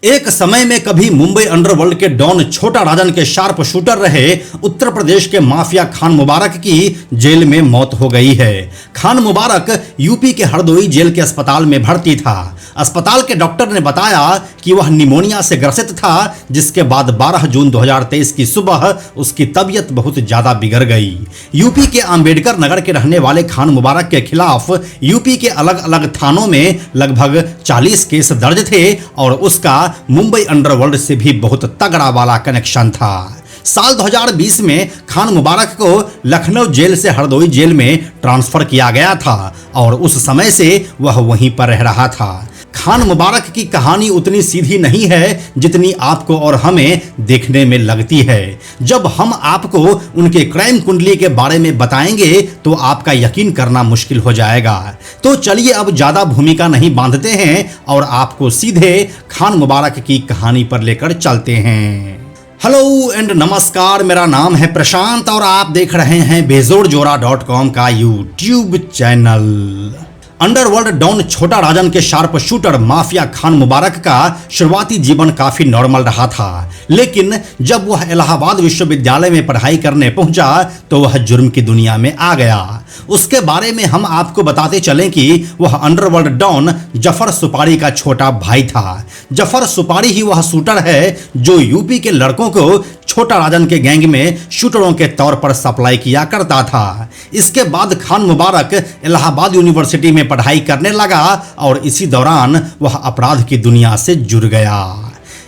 एक समय में कभी मुंबई अंडरवर्ल्ड के डॉन छोटा राजन के शार्प शूटर रहे उत्तर प्रदेश के माफिया खान मुबारक की जेल में मौत हो गई है। खान मुबारक यूपी के हरदोई जेल के अस्पताल में भर्ती था। अस्पताल के डॉक्टर ने बताया कि वह निमोनिया से ग्रसित था, जिसके बाद 12 जून 2023 की सुबह उसकी तबीयत बहुत ज्यादा बिगड़ गई। यूपी के अंबेडकर नगर के रहने वाले खान मुबारक के खिलाफ यूपी के अलग अलग थानों में लगभग 40 केस दर्ज थे और उसका मुंबई अंडरवर्ल्ड से भी बहुत तगड़ा वाला कनेक्शन था। साल 2020 में खान मुबारक को लखनऊ जेल से हरदोई जेल में ट्रांसफर किया गया था और उस समय से वह वहीं पर रह रहा था। खान मुबारक की कहानी उतनी सीधी नहीं है जितनी आपको और हमें देखने में लगती है। जब हम आपको उनके क्राइम कुंडली के बारे में बताएंगे तो आपका यकीन करना मुश्किल हो जाएगा। तो चलिए अब ज्यादा भूमिका नहीं बांधते हैं और आपको सीधे खान मुबारक की कहानी पर लेकर चलते हैं। हेलो एंड नमस्कार, मेरा नाम है प्रशांत और आप देख रहे हैं बेजोड़जोरा.com का यूट्यूब चैनल। अंडरवर्ल्ड डॉन छोटा राजन के शार्प शूटर माफिया खान मुबारक का शुरुआती जीवन काफी नॉर्मल रहा था, लेकिन जब वह इलाहाबाद विश्वविद्यालय में पढ़ाई करने पहुंचा तो वह जुर्म की दुनिया में आ गया। उसके बारे में हम आपको बताते चलें कि वह अंडरवर्ल्ड डॉन जफर सुपारी का छोटा भाई था। जफर सुपारी ही वह शूटर है जो यूपी के लड़कों को छोटा राजन के गैंग में शूटरों के तौर पर सप्लाई किया करता था। इसके बाद खान मुबारक इलाहाबाद यूनिवर्सिटी में पढ़ाई करने लगा और इसी दौरान वह अपराध की दुनिया से जुड़ गया।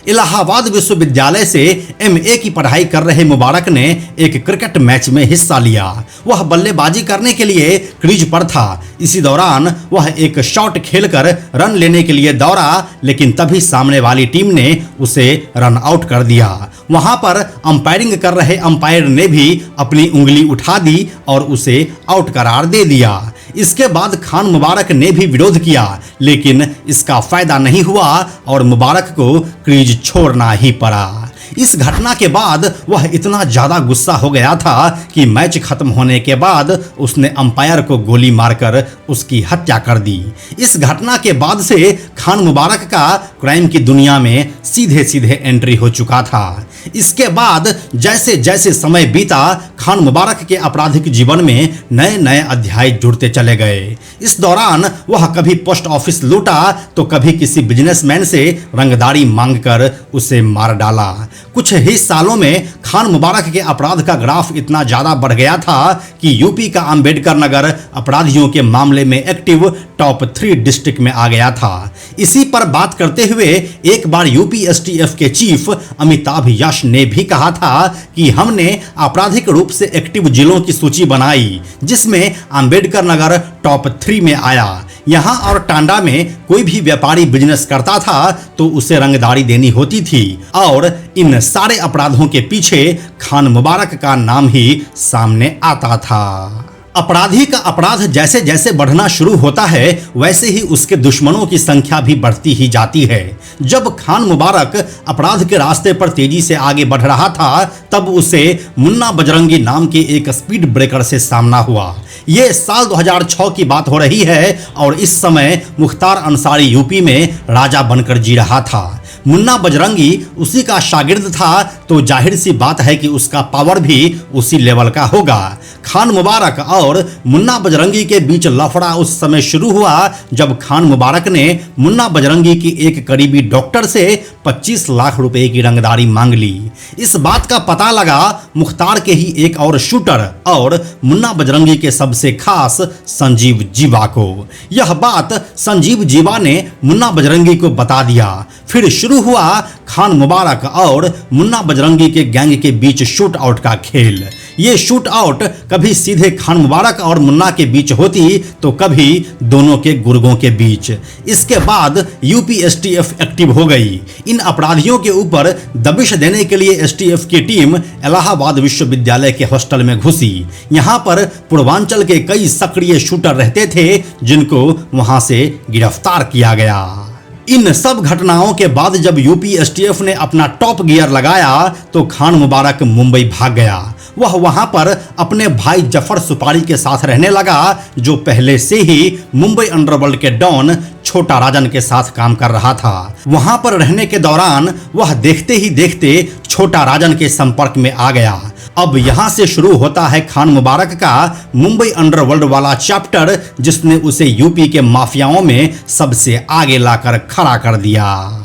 इलाहाबाद विश्वविद्यालय से एमए की पढ़ाई कर रहे मुबारक ने एक क्रिकेट मैच में हिस्सा लिया। वह बल्लेबाजी करने के लिए क्रीज पर था। इसी दौरान वह एक शॉट खेलकर रन लेने के लिए दौड़ा, लेकिन तभी सामने वाली टीम ने उसे रन आउट कर दिया। वहां पर अंपायरिंग कर रहे अंपायर ने भी अपनी उंगली उठा दी और उसे आउट करार दे दिया। इसके बाद खान मुबारक ने भी विरोध किया, लेकिन इसका फायदा नहीं हुआ और मुबारक को क्रीज छोड़ना ही पड़ा। इस घटना के बाद वह इतना ज्यादा गुस्सा हो गया था कि मैच खत्म होने के बाद उसने अंपायर को गोली मारकर उसकी हत्या कर दी। इस घटना के बाद से खान मुबारक का क्राइम की दुनिया में सीधे सीधे एंट्री हो चुका था। इसके बाद जैसे जैसे समय बीता, खान मुबारक के आपराधिक जीवन में नए नए अध्याय जुड़ते चले गए। इस दौरान वह कभी पोस्ट ऑफिस लूटा तो कभी किसी बिजनेसमैन से रंगदारी मांगकर उसे मार डाला। कुछ ही सालों में खान मुबारक के अपराध का ग्राफ इतना ज्यादा बढ़ गया था कि यूपी का अंबेडकर नगर अपराधियों के मामले में एक्टिव टॉप 3 डिस्ट्रिक्ट में आ गया था। इसी पर बात करते हुए एक बार यूपी एसटीएफ के चीफ अमिताभ यश ने भी कहा था कि हमने आपराधिक रूप से एक्टिव जिलों की सूची बनाई, जिसमें अंबेडकर नगर टॉप 3 में आया। यहाँ और टांडा में कोई भी व्यापारी बिजनेस करता था तो उसे रंगदारी देनी होती थी और इन सारे अपराधों के पीछे खान मुबारक का नाम ही सामने आता था। अपराधी का अपराध जैसे जैसे बढ़ना शुरू होता है वैसे ही उसके दुश्मनों की संख्या भी बढ़ती ही जाती है। जब खान मुबारक अपराध के रास्ते पर तेजी से आगे बढ़ रहा था तब उसे मुन्ना बजरंगी नाम के एक स्पीड ब्रेकर से सामना हुआ। ये साल 2006 की बात हो रही है और इस समय मुख्तार अंसारी यूपी में राजा बनकर जी रहा था। मुन्ना बजरंगी उसी का शागिर्द था तो जाहिर सी बात है कि उसका पावर भी उसी लेवल का होगा। खान मुबारक और मुन्ना बजरंगी के बीच लफड़ा उस समय शुरू हुआ जब खान मुबारक ने मुन्ना बजरंगी की एक करीबी डॉक्टर से 25 लाख रुपए की रंगदारी मांग ली। इस बात का पता लगा मुख्तार के ही एक और शूटर और मुन्ना बजरंगी के सबसे खास संजीव जीवा को। यह बात संजीव जीवा ने मुन्ना बजरंगी को बता दिया। फिर शुरू हुआ खान मुबारक और मुन्ना बजरंगी के गैंग के बीच शूट आउट का खेल। ये शूट आउट कभी सीधे खान मुबारक और मुन्ना के बीच होती तो कभी दोनों के गुर्गों के बीच। इसके बाद यूपी एसटीएफ एक्टिव हो गई। इन अपराधियों के ऊपर दबिश देने के लिए एसटीएफ की टीम इलाहाबाद विश्वविद्यालय के हॉस्टल में घुसी। यहाँ पर पूर्वांचल के कई सक्रिय शूटर रहते थे जिनको वहां से गिरफ्तार किया गया। इन सब घटनाओं के बाद जब यूपी एसटीएफ ने अपना टॉप गियर लगाया तो खान मुबारक मुंबई भाग गया। वह वहां पर अपने भाई जफर सुपारी के साथ रहने लगा, जो पहले से ही मुंबई अंडरवर्ल्ड के डॉन छोटा राजन के साथ काम कर रहा था। वहां पर रहने के दौरान वह देखते ही देखते छोटा राजन के संपर्क में आ गया। अब यहां से शुरू होता है खान मुबारक का मुंबई अंडरवर्ल्ड वाला चैप्टर, जिसने उसे यूपी के माफियाओं में सबसे आगे लाकर खड़ा कर दिया।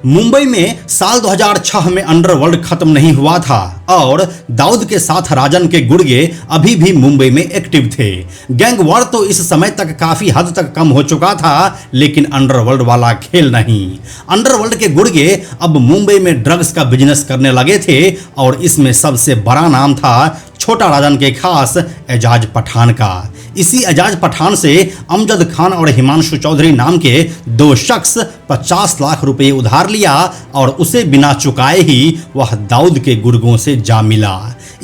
मुंबई में साल 2006 में अंडरवर्ल्ड खत्म नहीं हुआ था और दाऊद के साथ राजन के गुर्गे अभी भी मुंबई में एक्टिव थे। गैंग वॉर तो इस समय तक काफी हद तक कम हो चुका था, लेकिन अंडरवर्ल्ड वाला खेल नहीं। अंडरवर्ल्ड के गुर्गे अब मुंबई में ड्रग्स का बिजनेस करने लगे थे और इसमें सबसे बड़ा नाम था छोटा राजन के खास एजाज पठान का। इसी एजाज पठान से अमजद खान और हिमांशु चौधरी नाम के दो शख्स 50 लाख रुपए उधार लिया और उसे बिना चुकाए ही वह दाऊद के गुर्गों से जा मिला।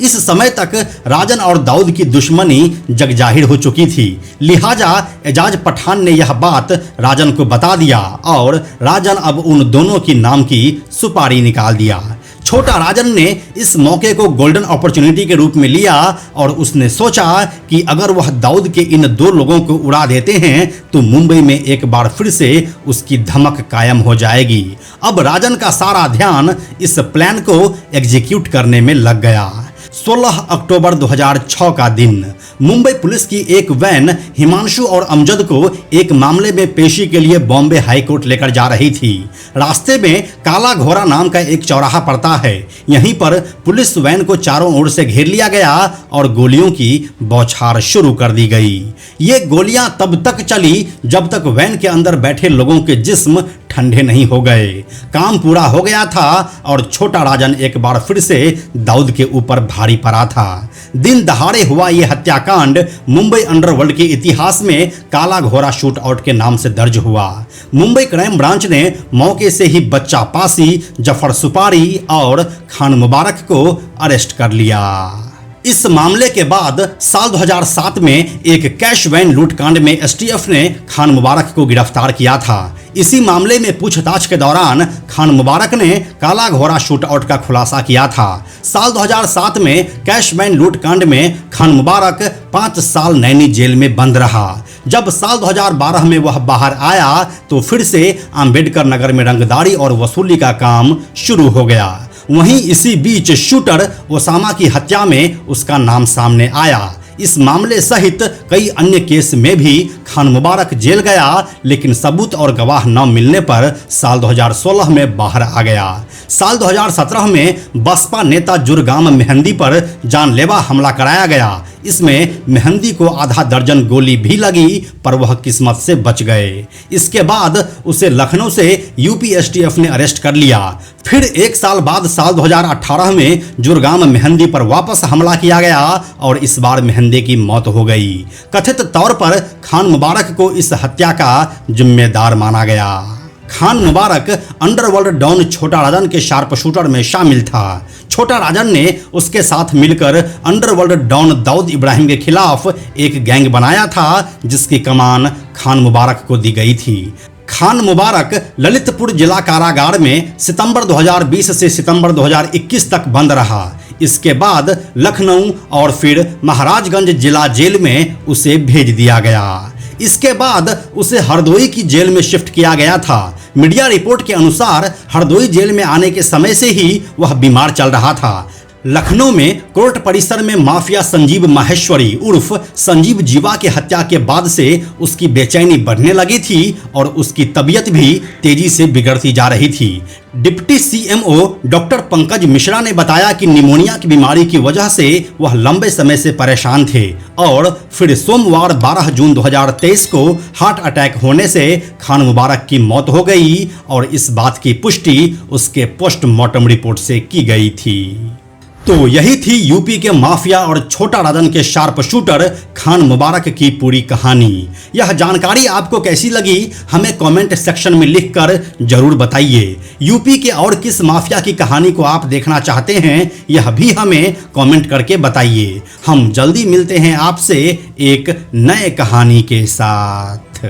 इस समय तक राजन और दाऊद की दुश्मनी जगजाहिर हो चुकी थी, लिहाजा एजाज पठान ने यह बात राजन को बता दिया और राजन अब उन दोनों की नाम की सुपारी निकाल दिया। छोटा राजन ने इस मौके को गोल्डन अपॉर्चुनिटी के रूप में लिया और उसने सोचा कि अगर वह दाऊद के इन दो लोगों को उड़ा देते हैं तो मुंबई में एक बार फिर से उसकी धमक कायम हो जाएगी। अब राजन का सारा ध्यान इस प्लान को एग्जीक्यूट करने में लग गया। 16 अक्टूबर 2006 का दिन मुंबई पुलिस की एक वैन हिमांशु और अमजद को एक मामले में पेशी के लिए बॉम्बे हाई कोर्ट लेकर जा रही थी। रास्ते में काला घोड़ा नाम का एक चौराहा पड़ता है। यहीं पर पुलिस वैन को चारों ओर से घेर लिया गया और गोलियों की बौछार शुरू कर दी गई। ये गोलियां तब तक चली जब तक वैन के अंदर बैठे लोगों के जिस्म ठंडे नहीं हो गए। काम पूरा हो गया था और छोटा राजन एक बार फिर से दाऊद के ऊपर भारी पड़ा था। दिन दहाड़े हुआ यह हत्याकांड मुंबई अंडरवर्ल्ड के इतिहास में काला घोड़ा शूट आउट के नाम से दर्ज हुआ। मुंबई क्राइम ब्रांच ने मौके से ही बच्चा पासी, जफर सुपारी और खान मुबारक को अरेस्ट कर लिया। इस मामले के बाद साल 2007 में एक कैश वैन लूटकांड में एसटीएफ ने खान मुबारक को गिरफ्तार किया था। इसी मामले में पूछताछ के दौरान खान मुबारक ने काला घोड़ा शूट आउट का खुलासा किया था। साल 2007 में कैश वैन लूटकांड में खान मुबारक 5 साल नैनी जेल में बंद रहा। जब साल 2012 में वह बाहर आया तो फिर से अंबेडकर नगर में रंगदारी और वसूली का काम शुरू हो गया। वहीं इसी बीच शूटर ओसामा की हत्या में उसका नाम सामने आया। इस मामले सहित कई अन्य केस में भी खान मुबारक जेल गया, लेकिन सबूत और गवाह न मिलने पर साल 2016 में बाहर आ गया। साल 2017 में बसपा नेता जुरगाम मेहंदी पर जानलेवा हमला कराया गया। इसमें मेहंदी को आधा दर्जन गोली भी लगी, पर वह किस्मत से बच गए। इसके बाद उसे लखनऊ से यूपी एसटीएफ ने अरेस्ट कर लिया। फिर एक साल बाद साल 2018 में जुरगाम मेहंदी पर वापस हमला किया गया और इस बार मेहंदी की मौत हो गई। कथित तौर पर खान मुबारक को इस हत्या का जिम्मेदार माना गया। खान मुबारक अंडरवर्ल्ड डॉन छोटा राजन के शार्प शूटर में शामिल था। छोटा राजन ने उसके साथ मिलकर अंडरवर्ल्ड डॉन दाऊद इब्राहिम के खिलाफ एक गैंग बनाया था, जिसकी कमान खान मुबारक को दी गई थी। खान मुबारक ललितपुर जिला कारागार में सितंबर 2020 से सितंबर 2021 तक बंद रहा। इसके बाद लखनऊ और फिर महाराजगंज जिला जेल में उसे भेज दिया गया। इसके बाद उसे हरदोई की जेल में शिफ्ट किया गया था। मीडिया रिपोर्ट के अनुसार हरदोई जेल में आने के समय से ही वह बीमार चल रहा था। लखनऊ में कोर्ट परिसर में माफिया संजीव माहेश्वरी उर्फ संजीव जीवा के हत्या के बाद से उसकी बेचैनी बढ़ने लगी थी और उसकी तबीयत भी तेजी से बिगड़ती जा रही थी। Deputy CMO doctor Pankaj Mishra ने बताया कि निमोनिया की बीमारी की वजह से वह लंबे समय से परेशान थे और फिर सोमवार 12 जून 2023 को हार्ट अटैक होने से खान मुबारक की मौत हो गई और इस बात की पुष्टि उसके पोस्टमार्टम रिपोर्ट से की गई थी। तो यही थी यूपी के माफिया और छोटा राजन के शार्प शूटर खान मुबारक की पूरी कहानी। यह जानकारी आपको कैसी लगी हमें कमेंट सेक्शन में लिखकर जरूर बताइए। यूपी के और किस माफिया की कहानी को आप देखना चाहते हैं यह भी हमें कमेंट करके बताइए। हम जल्दी मिलते हैं आपसे एक नए कहानी के साथ।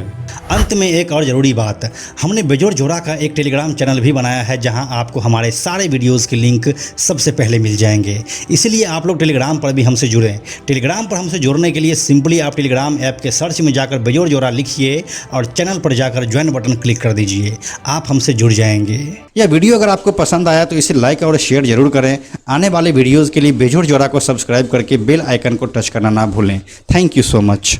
अंत में एक और ज़रूरी बात, हमने बेजोड़ जोड़ा का एक टेलीग्राम चैनल भी बनाया है जहां आपको हमारे सारे वीडियोस के लिंक सबसे पहले मिल जाएंगे। इसलिए आप लोग टेलीग्राम पर भी हमसे जुड़ें। टेलीग्राम पर हमसे जुड़ने के लिए सिंपली आप टेलीग्राम ऐप के सर्च में जाकर बेजोड़ जोड़ा लिखिए और चैनल पर जाकर ज्वाइन बटन क्लिक कर दीजिए। आप हमसे जुड़ जाएंगे। यह वीडियो अगर आपको पसंद आया तो इसे लाइक और शेयर जरूर करें। आने वाले वीडियोज़ के लिए बेजोड़ जोड़ा को सब्सक्राइब करके बेल आइकन को टच करना ना भूलें। Thank you so much.